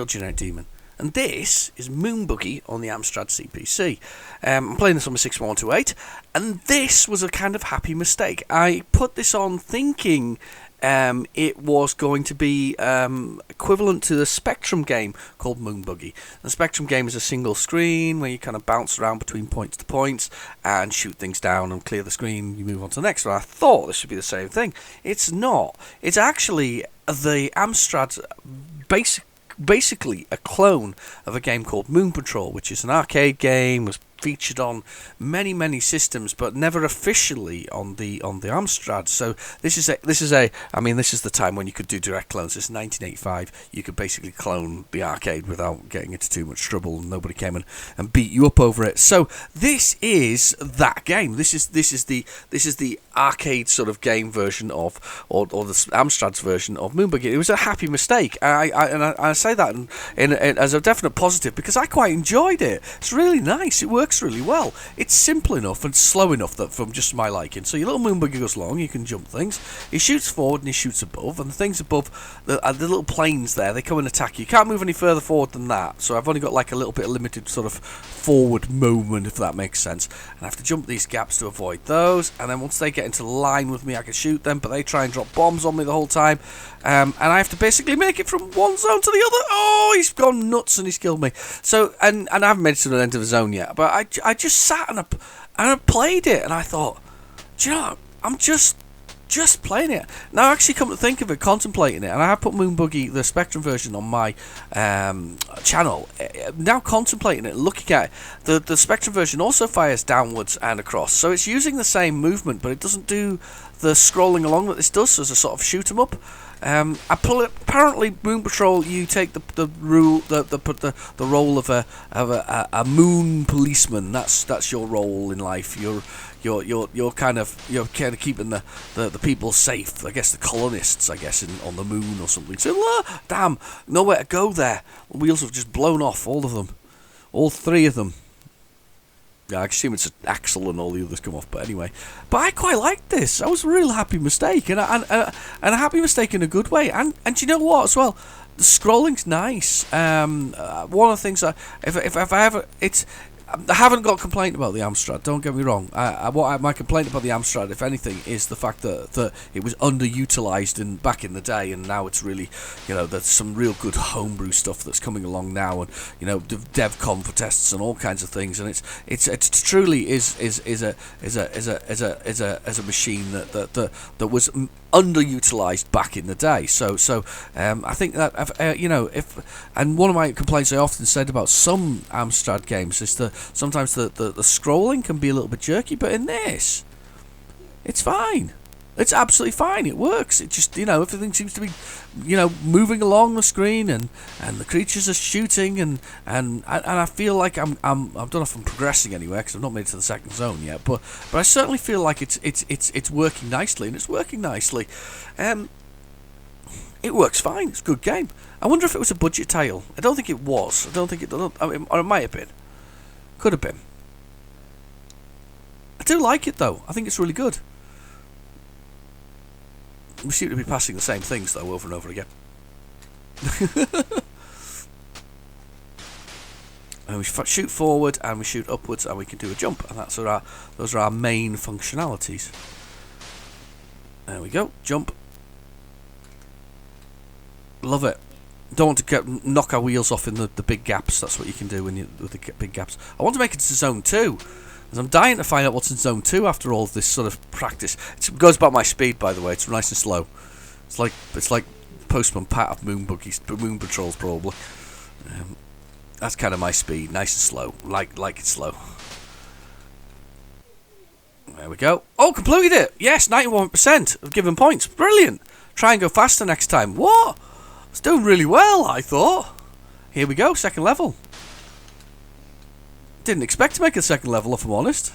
real generic demon. And this is Moon Buggy on the Amstrad CPC. I'm playing this on my 61128, and this was a kind of happy mistake. I put this on thinking it was going to be equivalent to the Spectrum game called Moon Buggy. The Spectrum game is a single screen where you kind of bounce around between points to points and shoot things down and clear the screen. You move on to the next one. I thought this should be the same thing. It's not. It's actually the Amstrad's basically a clone of a game called Moon Patrol, which is an arcade game, was featured on many systems, but never officially on the Amstrad. So this is the time when you could do direct clones. This is 1985. You could basically clone the arcade without getting into too much trouble, and nobody came and beat you up over it. So this is that game. This is the arcade sort of game version of, or the Amstrad's version of Moon Buggy. It was a happy mistake. I say that as a definite positive because I quite enjoyed it. It's really nice. It works really well. It's simple enough and slow enough that from just my liking. So your little Moon Buggy goes along, you can jump things. He shoots forward and he shoots above, and the things above, the little planes there, they come and attack you. You can't move any further forward than that, so I've only got like a little bit of limited sort of forward movement, if that makes sense. And I have to jump these gaps to avoid those, and then once they get into line with me, I can shoot them, but they try and drop bombs on me the whole time. And I have to basically make it from one zone to the other. Oh, he's gone nuts and he's killed me. So, and I haven't made it to the end of the zone yet, but I just sat and I played it, and I thought, do you know, I'm just playing it. Now, I actually come to think of it, contemplating it, and I have put Moon Buggy, the Spectrum version, on my channel. Now contemplating it, looking at it, the Spectrum version also fires downwards and across, so it's using the same movement, but it doesn't do the scrolling along that this does as a sort of shoot 'em up. Apparently, Moon Patrol, you take the role of a moon policeman. That's your role in life. You're kind of keeping the people safe. I guess the colonists, on the moon or something. So damn, nowhere to go there. The wheels have just blown off, all of them, all three of them. Yeah, I assume it's an axle and all the others come off, but anyway. But I quite liked this. I was a real happy mistake, and a happy mistake in a good way. And you know what as well? The scrolling's nice. One of the things if I ever I haven't got a complaint about the Amstrad, don't get me wrong. My complaint about the Amstrad, if anything, is the fact that it was underutilised back in the day, and now it's really, there's some real good homebrew stuff that's coming along now, and DevCon for tests and all kinds of things, and it's truly is a machine that was underutilised back in the day. So I think that and one of my complaints I often said about some Amstrad games is that sometimes the scrolling can be a little bit jerky, but in this, it's fine. It's absolutely fine. It works. It just, everything seems to be, moving along the screen, and the creatures are shooting, and I feel like I don't know if I'm progressing anywhere because I've not made it to the second zone yet, but I certainly feel like it's working nicely, and it's working nicely. It works fine. It's a good game. I wonder if it was a budget title. I don't think it was. Or it might have been. Could have been. I do like it though. I think it's really good. We seem to be passing the same things though over and over again. And we shoot forward and we shoot upwards and we can do a jump, and those are our main functionalities. There we go. Jump. Love it. Don't want to knock our wheels off in the big gaps. That's what you can do with the big gaps. I want to make it to zone 2, because I'm dying to find out what's in zone 2 after all this sort of practice. It goes about my speed, by the way. It's nice and slow. It's like Postman Pat of Moon Patrols, probably. That's kind of my speed, nice and slow. Like it's slow. There we go. Oh, completed it. Yes, 91% of given points. Brilliant. Try and go faster next time. What? It's doing really well, I thought. Here we go, second level. Didn't expect to make a second level, if I'm honest.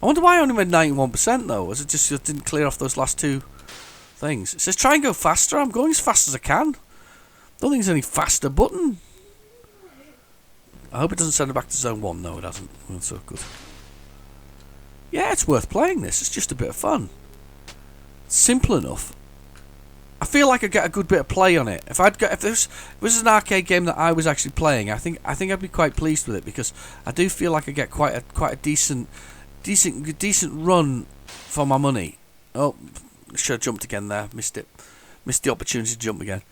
I wonder why I only made 91% though. Was it just didn't clear off those last two things? It says try and go faster. I'm going as fast as I can. Don't think there's any faster button. I hope it doesn't send it back to zone 1. No, it hasn't. That's so good. Yeah, it's worth playing this. It's just a bit of fun. It's simple enough. I feel like I get a good bit of play on it. If this was an arcade game that I was actually playing, I think I'd be quite pleased with it, because I do feel like I get quite a decent run for my money. Oh, should have jumped again there. Missed the opportunity to jump again.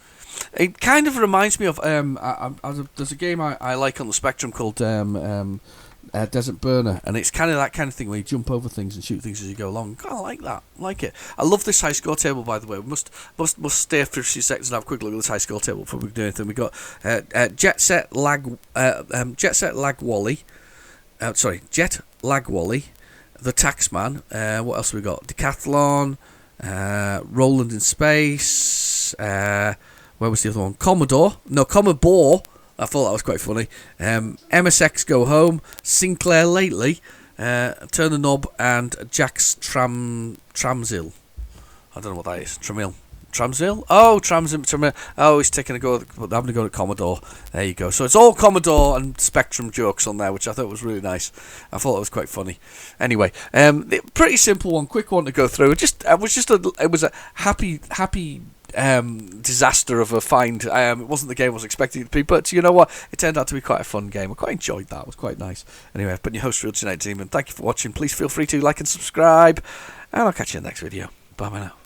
It kind of reminds me of there's a game I like on the Spectrum called Desert Burner, and it's kind of that kind of thing where you jump over things and shoot things as you go along. Kind of like that, like it. I love this high score table, by the way. We must stay for a few seconds and have a quick look at this high score table before we do anything. We got Jet Lag Wally, Jet Lag Wally, the Taxman. What else have we got? Decathlon, Roland in Space. Where was the other one? Commodore. I thought that was quite funny. MSX Go Home, Sinclair Lately, Turn the Knob, and Jack's Tramzil. I don't know what that is. Tramzil? Oh, Tramzil. Oh, he's taking having a go at Commodore. There you go. So it's all Commodore and Spectrum jokes on there, which I thought was really nice. I thought it was quite funny. Anyway, pretty simple one, quick one to go through. It was a happy disaster of a find. It wasn't the game I was expecting it to be, but you know what? It turned out to be quite a fun game. I quite enjoyed that. It was quite nice. Anyway, I've been your host, Real Genetic Demon. Thank you for watching. Please feel free to like and subscribe, and I'll catch you in the next video. Bye now.